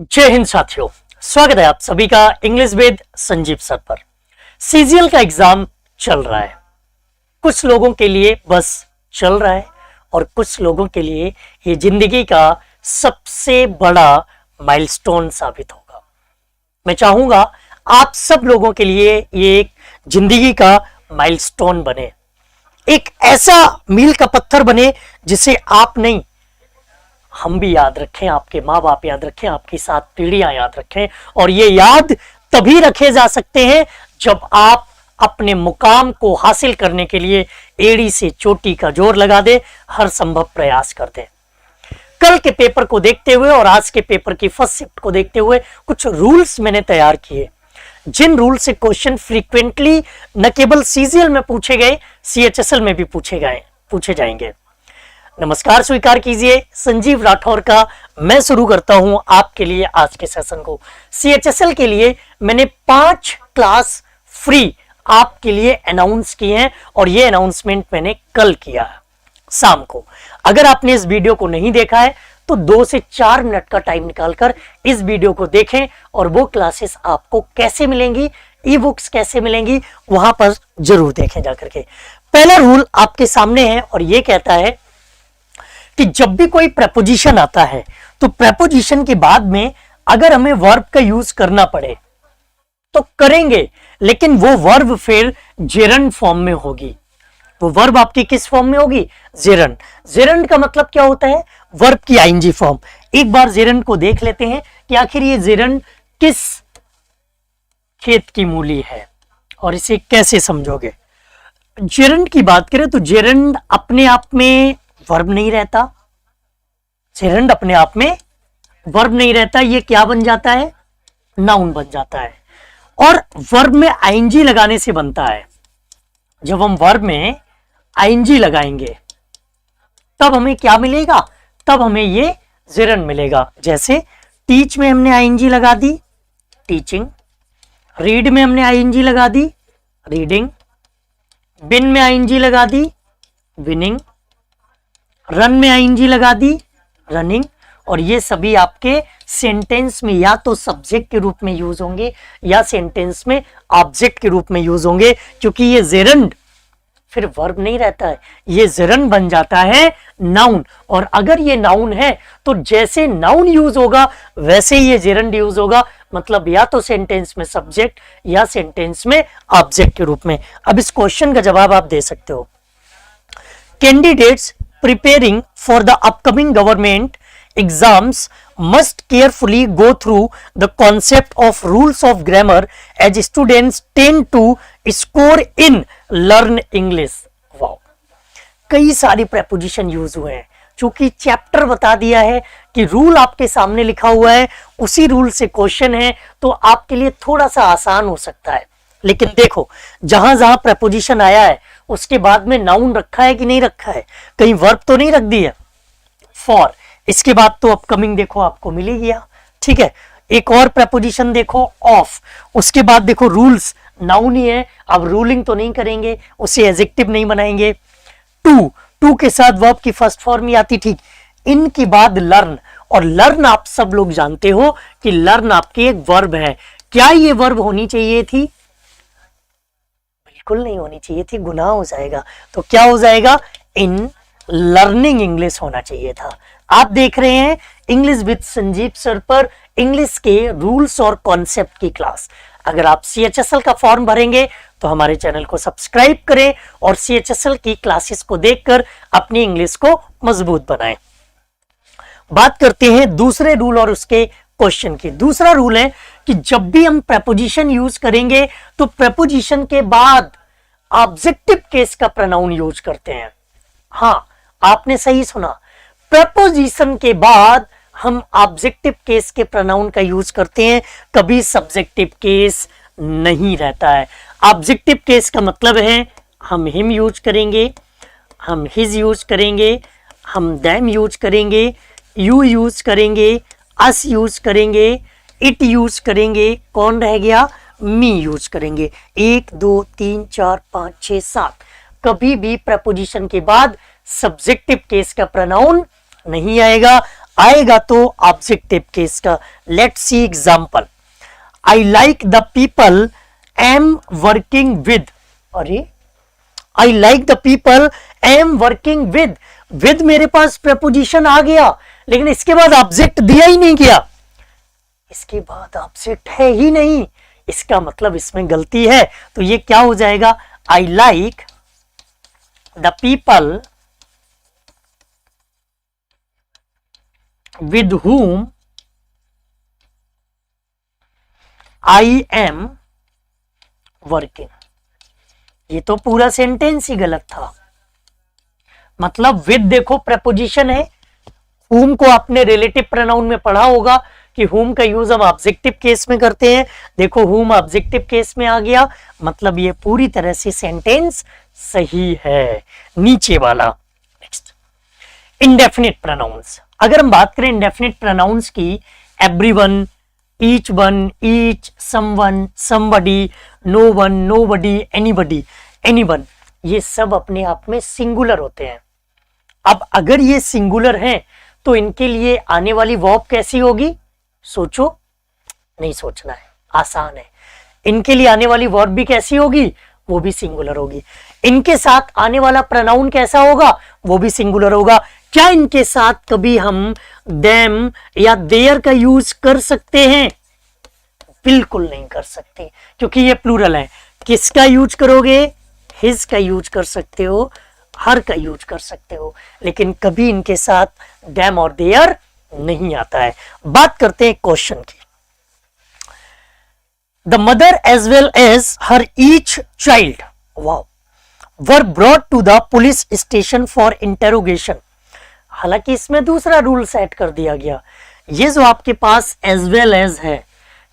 जय हिंद साथियों, स्वागत है आप सभी का इंग्लिश विद संजीव सर पर। सीजीएल का एग्जाम चल रहा है। कुछ लोगों के लिए बस चल रहा है और कुछ लोगों के लिए ये जिंदगी का सबसे बड़ा माइलस्टोन साबित होगा। मैं चाहूंगा आप सब लोगों के लिए ये एक जिंदगी का माइलस्टोन बने, एक ऐसा मील का पत्थर बने जिसे आप नहीं, हम भी याद रखें, आपके माँ बाप याद रखें, आपकी 7 पीढ़ियां याद रखें। और ये याद तभी रखे जा सकते हैं जब आप अपने मुकाम को हासिल करने के लिए एड़ी से चोटी का जोर लगा दे, हर संभव प्रयास कर दे। कल के पेपर को देखते हुए और आज के पेपर की फर्स्ट शिफ्ट को देखते हुए कुछ रूल्स मैंने तैयार किए, जिन रूल से क्वेश्चन फ्रीक्वेंटली न केवल सीजीएल में पूछे गए, सीएचएसएल में भी पूछे जाएंगे। नमस्कार स्वीकार कीजिए, संजीव राठौर का मैं शुरू करता हूं आपके लिए आज के सेशन को। सीएचएसएल के लिए मैंने 5 क्लास फ्री आपके लिए अनाउंस किए हैं और ये अनाउंसमेंट मैंने कल किया है शाम को। अगर आपने इस वीडियो को नहीं देखा है तो 2 से 4 मिनट का टाइम निकालकर इस वीडियो को देखें और वो क्लासेस आपको कैसे मिलेंगी, ई बुक्स कैसे मिलेंगी, वहां पर जरूर देखें जाकर के। पहला रूल आपके सामने है और ये कहता है कि जब भी कोई प्रपोजिशन आता है तो प्रपोजिशन के बाद में अगर हमें वर्ब का यूज करना पड़े तो करेंगे, लेकिन वो वर्ब फिर जेरंड फॉर्म में होगी। वो वर्ब आपकी किस फॉर्म में होगी? जेरंड। जेरंड का मतलब क्या होता है? वर्ब की आईएनजी फॉर्म। एक बार जेरंड को देख लेते हैं कि आखिर ये जेरंड किस खेत की मूली है और इसे कैसे समझोगे। जेरंड की बात करें तो जेरंड अपने आप में वर्ब नहीं रहता। जेरंड अपने आप में वर्ब नहीं रहता, ये क्या बन जाता है? नाउन बन जाता है। और वर्ब में आईएनजी लगाने से बनता है। जब हम वर्ब में आईएनजी लगाएंगे तब हमें क्या मिलेगा? तब हमें ये जेरंड मिलेगा। जैसे टीच में हमने आईएनजी लगा दी, टीचिंग। रीड में हमने आईएनजी लगा दी, रीडिंग। विन में आईएनजी लगा दी, विनिंग। रन में आईएनजी लगा दी, रनिंग। और ये सभी आपके सेंटेंस में या तो सब्जेक्ट के रूप में यूज होंगे या सेंटेंस में ऑब्जेक्ट के रूप में यूज होंगे, क्योंकि ये जेरंड फिर वर्ब नहीं रहता है, ये जेरंड बन जाता है नाउन। और अगर ये नाउन है तो जैसे नाउन यूज होगा वैसे ये जेरंड यूज होगा, मतलब या तो सेंटेंस में सब्जेक्ट या सेंटेंस में ऑब्जेक्ट के रूप में। अब इस क्वेश्चन का जवाब आप दे सकते हो। Candidates preparing for the upcoming government exams must carefully go through the concept of rules of grammar as students tend to score in learn English। Wow, कई सारी preposition यूज हुए हैं। चूंकि चैप्टर बता दिया है कि रूल आपके सामने लिखा हुआ है, उसी रूल से क्वेश्चन है, तो आपके लिए थोड़ा सा आसान हो सकता है। लेकिन देखो, जहां जहां प्रपोजिशन आया है उसके बाद में नाउन रखा है कि नहीं रखा है? कहीं वर्ब तो नहीं रख दी है? फॉर। इसके बाद तो अपकमिंग देखो आपको मिल ही गया, ठीक है। एक और प्रपोजिशन देखो, ऑफ। उसके बाद देखो रूल्स, नाउन ही है, अब रूलिंग तो नहीं करेंगे, उसे एडजेक्टिव नहीं बनाएंगे। टू के साथ वर्ब की फर्स्ट फॉर्म ही आती, ठीक। इनके बाद लर्न, और लर्न आप सब लोग जानते हो कि लर्न आपकी एक वर्ब है। क्या ये वर्ब होनी चाहिए थी? बिल्कुल नहीं होनी चाहिए थी, गुनाह हो जाएगा। तो क्या हो जाएगा? इन लर्निंग इंग्लिश होना चाहिए था। आप देख रहे हैं इंग्लिश विद संजीव सर पर इंग्लिश के रूल्स और कॉन्सेप्ट की क्लास। अगर आप सीएचएसएल का फॉर्म भरेंगे तो हमारे चैनल को सब्सक्राइब करें और सीएचएसएल की क्लासेस को देखकर अपनी इंग्लिश को मजबूत बनाएं। बात करते हैं दूसरे रूल और उसके क्वेश्चन की। दूसरा रूल है कि जब भी हम प्रपोजिशन यूज करेंगे तो प्रपोजिशन के बाद ऑब्जेक्टिव केस का प्रोनाउन यूज करते हैं। हाँ, आपने सही सुना, प्रपोजिशन के बाद हम ऑब्जेक्टिव केस के प्रोनाउन का यूज करते हैं, कभी सब्जेक्टिव केस नहीं रहता है। ऑब्जेक्टिव केस का मतलब है हम हिम यूज करेंगे, हम हिज यूज करेंगे, हम देम यूज करेंगे, यू यूज करेंगे, अस यूज करेंगे, इट यूज करेंगे, कौन रह गया? मी यूज करेंगे। 1 2 3 4 5 6 7। कभी भी प्रपोजिशन के बाद सब्जेक्टिव केस का प्रोनाउन नहीं आएगा। आएगा तो ऑब्जेक्टिव केस का। Let's see example. I like the people am working with. अरे I like the people am working with मेरे पास प्रपोजिशन आ गया, लेकिन इसके बाद ऑब्जेक्ट दिया ही नहीं गया, इसके बाद ऑब्जेक्ट है ही नहीं, इसका मतलब इसमें गलती है। तो ये क्या हो जाएगा? आई like the people with whom I am working। ये तो पूरा सेंटेंस ही गलत था। मतलब विद देखो प्रपोजिशन है, whom को आपने रिलेटिव प्रोनाउन में पढ़ा होगा कि whom का यूज हम ऑब्जेक्टिव केस में करते हैं। देखो whom ऑब्जेक्टिव केस में आ गया, मतलब ये पूरी तरह से सेंटेंस सही है। नीचे वाला नेक्स्ट, इंडेफिनिट प्रोनाउंस। अगर हम बात करें इंडेफिनिट प्रोनाउंस की, everyone, each one, each, someone, somebody, no one, nobody, anybody, anyone, ये सब अपने आप में सिंगुलर होते हैं। अब अगर ये सिंगुलर हैं तो इनके लिए आने वाली वर्ब कैसी होगी? सोचो, नहीं सोचना है, आसान है। इनके लिए आने वाली वर्ब भी कैसी होगी? वो भी सिंगुलर होगी। इनके साथ आने वाला प्रोनाउन कैसा होगा? वो भी सिंगुलर होगा। क्या इनके साथ कभी हम देम या देयर का यूज कर सकते हैं? बिल्कुल नहीं कर सकते, क्योंकि ये प्लूरल है। किसका यूज करोगे? हिज का यूज कर सकते हो, हर का यूज कर सकते हो, लेकिन कभी इनके साथ देम और देयर नहीं आता है। बात करते हैं क्वेश्चन की। The mother as well as her each child was were brought to the police station for interrogation. हालांकि इसमें दूसरा रूल सेट कर दिया गया। ये जो आपके पास एज वेल एज है,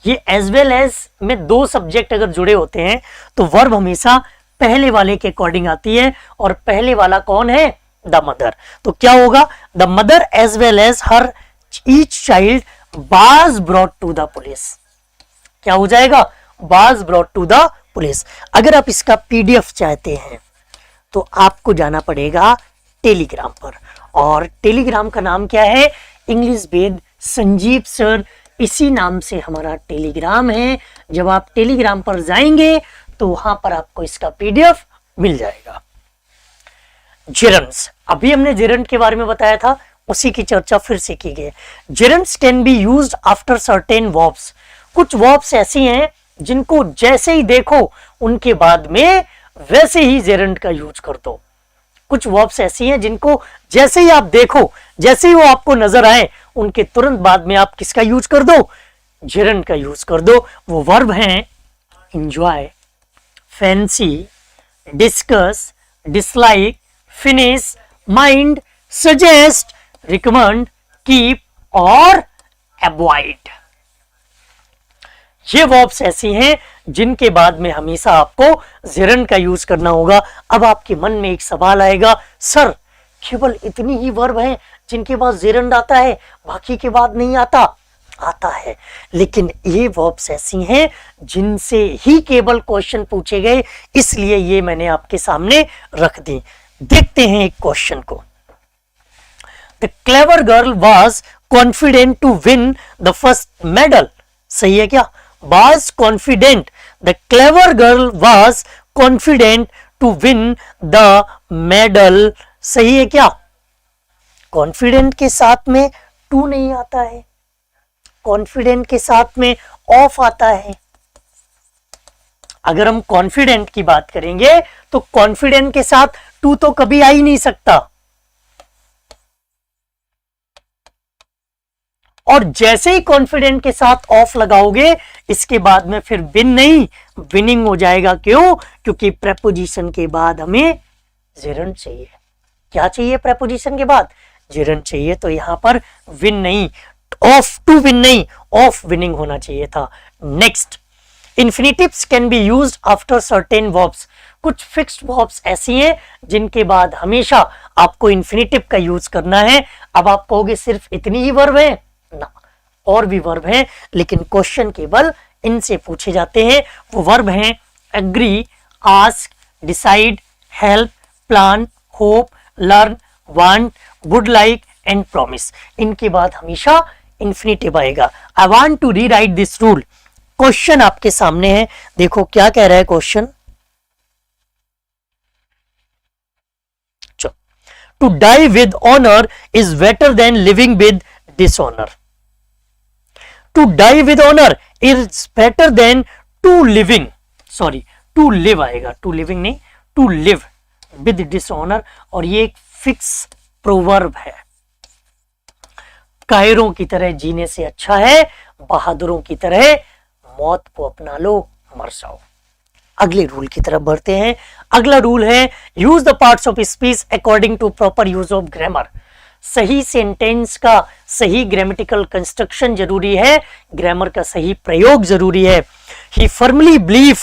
ये एज वेल एज में दो सब्जेक्ट अगर जुड़े होते हैं तो वर्ब हमेशा पहले वाले के अकॉर्डिंग आती है, और पहले वाला कौन है? The mother. तो क्या होगा? The mother as well as her each child was brought to the police. क्या हो जाएगा? Was brought to the police. अगर आप इसका पीडीएफ चाहते हैं तो आपको जाना पड़ेगा टेलीग्राम पर, और टेलीग्राम का नाम क्या है? इंग्लिश वेद संजीव सर, इसी नाम से हमारा टेलीग्राम है। जब आप टेलीग्राम पर जाएंगे तो वहां पर आपको इसका पीडीएफ मिल जाएगा। जेरंड्स, अभी हमने जेरंड के बारे में बताया था, उसी की चर्चा फिर से की गई। Gerunds can be used after certain verbs. कुछ वर्ब्स ऐसी हैं जिनको जैसे ही देखो उनके बाद में वैसे ही जेरंड का यूज कर दो। कुछ वर्ब्स ऐसी हैं जिनको जैसे ही आप देखो, जैसे ही वो आपको नजर आए, उनके तुरंत बाद में आप किसका यूज कर दो? जेरंड का यूज कर दो। वो वर्ब हैं enjoy, fancy, discuss, dislike, finish, mind, suggest, recommend, keep और अवॉइड। ये वर्ब्स ऐसी हैं जिनके बाद में हमेशा आपको जेरंड का यूज करना होगा। अब आपके मन में एक सवाल आएगा, सर केवल इतनी ही वर्ब हैं जिनके बाद जेरंड आता है, बाकी के बाद नहीं आता? आता है, लेकिन ये वर्ब्स ऐसी हैं जिनसे ही केवल क्वेश्चन पूछे गए, इसलिए ये मैंने आपके सामने रख दी। देखते हैं एक क्वेश्चन को। The clever girl was confident to win the first medal. सही है क्या? was confident, the clever girl was confident to win the medal। सही है क्या? कॉन्फिडेंट के साथ में टू नहीं आता है, कॉन्फिडेंट के साथ में ऑफ आता है। अगर हम कॉन्फिडेंट की बात करेंगे तो कॉन्फिडेंट के साथ टू तो कभी आ ही नहीं सकता, और जैसे ही कॉन्फिडेंट के साथ ऑफ लगाओगे इसके बाद में फिर विन नहीं, विनिंग हो जाएगा। क्यों? क्योंकि प्रेपोजिशन के बाद हमें जेरंड चाहिए। क्या चाहिए? प्रेपोजिशन के बाद जेरंड चाहिए। तो यहां पर विन नहीं, ऑफ टू विन नहीं, ऑफ विनिंग होना चाहिए था। Next, infinitives can be used after certain verbs. कुछ फिक्स्ड वर्ब्स ऐसी हैं जिनके बाद हमेशा आपको इन्फिनिटिव का यूज करना है। अब आप कहोगे सिर्फ इतनी ही वर्ब है ना, और भी वर्ब हैं, लेकिन क्वेश्चन केवल इनसे पूछे जाते हैं। वो वर्ब हैं agree, ask, decide, help, plan, hope, learn, want, would like, and promise, इनके बाद हमेशा इंफिनिटिव आएगा। I want to rewrite this rule. Question आपके सामने है, देखो क्या कह रहा है question. To die with honour is better than living with dishonour. To die with honour is better than to living, sorry to live आएगा, टू लिविंग नहीं, टू लिव विद डिसऑनर। और ये एक फिक्स प्रोवर्ब है, कायरों की तरह जीने से अच्छा है बहादुरों की तरह मौत को अपना लो, मर जाओ। अगले रूल की तरफ बढ़ते हैं। अगला रूल है use the parts of speech according to proper use of grammar. सही सेंटेंस का सही ग्रामेटिकल कंस्ट्रक्शन जरूरी है, ग्रामर का सही प्रयोग जरूरी है। ही फर्मली बिलीव,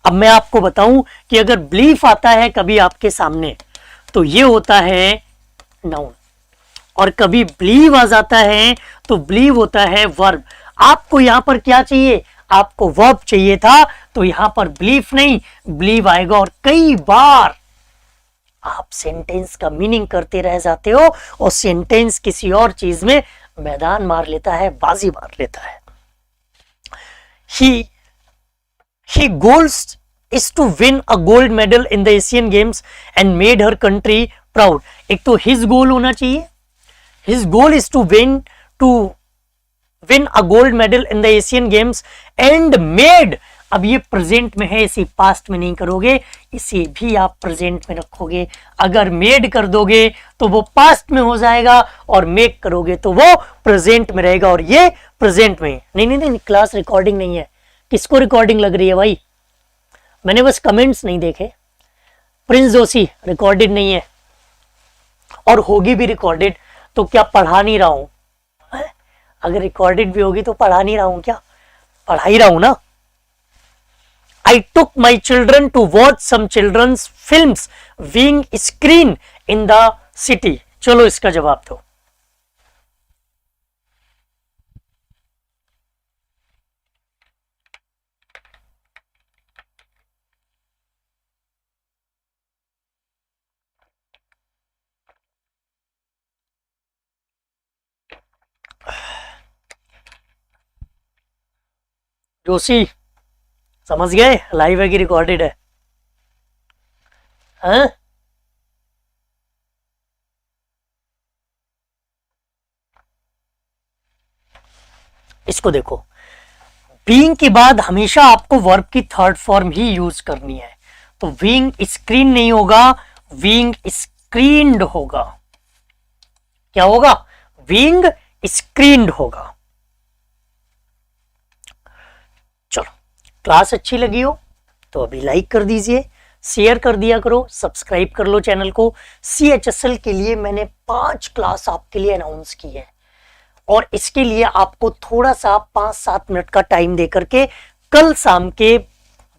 अब मैं आपको बताऊं कि अगर बिलीफ आता है कभी आपके सामने तो ये होता है नाउन, और कभी बिलीव आ जाता है तो बिलीव होता है वर्ब। आपको यहां पर क्या चाहिए, आपको वर्ब चाहिए था, तो यहां पर बिलीफ नहीं बिलीव आएगा। और कई बार आप सेंटेंस का मीनिंग करते रह जाते हो और सेंटेंस किसी और चीज में मैदान मार लेता है, बाजी मार लेता है। He goals is to win a gold medal in the Asian Games and made her country proud। एक तो his goal होना चाहिए, his goal is to win a gold medal in the Asian Games and made, अब ये present में है, इसे past में नहीं करोगे, इसे भी आप प्रेजेंट में रखोगे। अगर मेड कर दोगे तो वो पास्ट में हो जाएगा और मेक करोगे तो वो प्रेजेंट में रहेगा, और ये प्रेजेंट में। नहीं, क्लास रिकॉर्डिंग नहीं है। किसको रिकॉर्डिंग लग रही है भाई? मैंने बस कमेंट्स नहीं देखे। प्रिंस जोशी रिकॉर्डेड नहीं है, और होगी भी रिकॉर्डेड तो क्या पढ़ा नहीं रहा हूं? अगर रिकॉर्डेड भी होगी तो पढ़ा नहीं रहा हूं क्या? पढ़ा ही रहा हूं ना। I took my children to watch some children's films being screened in the city। चलो इसका जवाब दो। जोशी समझ गए, लाइव है कि रिकॉर्डेड है? हाँ? इसको देखो, बीइंग के बाद हमेशा आपको वर्ब की थर्ड फॉर्म ही यूज करनी है। तो बीइंग स्क्रीन नहीं होगा, बीइंग स्क्रीन्ड होगा। क्या होगा? बीइंग स्क्रीन्ड होगा। चलो, क्लास अच्छी लगी हो तो अभी लाइक कर दीजिए, शेयर कर दिया करो, सब्सक्राइब कर लो चैनल को। CHSL के लिए मैंने 5 क्लास आपके लिए अनाउंस की है, और इसके लिए आपको थोड़ा सा 5-7 मिनट का टाइम दे करके कल शाम के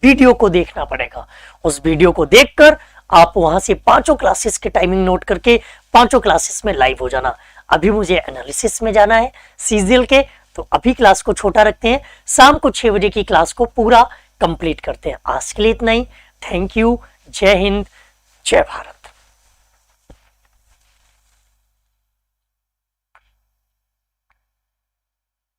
वीडियो को देखना पड़ेगा। उस वीडियो को देखकर आप वहां से 5 क्लासेस के टाइमिंग नोट करके 5 क्लासेस में लाइव हो जाना। अभी मुझे एनालिसिस में जाना है सीजीएल के, तो अभी क्लास को छोटा रखते हैं, शाम को 6 बजे की क्लास को पूरा कंप्लीट करते हैं। आज के लिए इतना ही। Thank you. जय हिंद, जय भारत।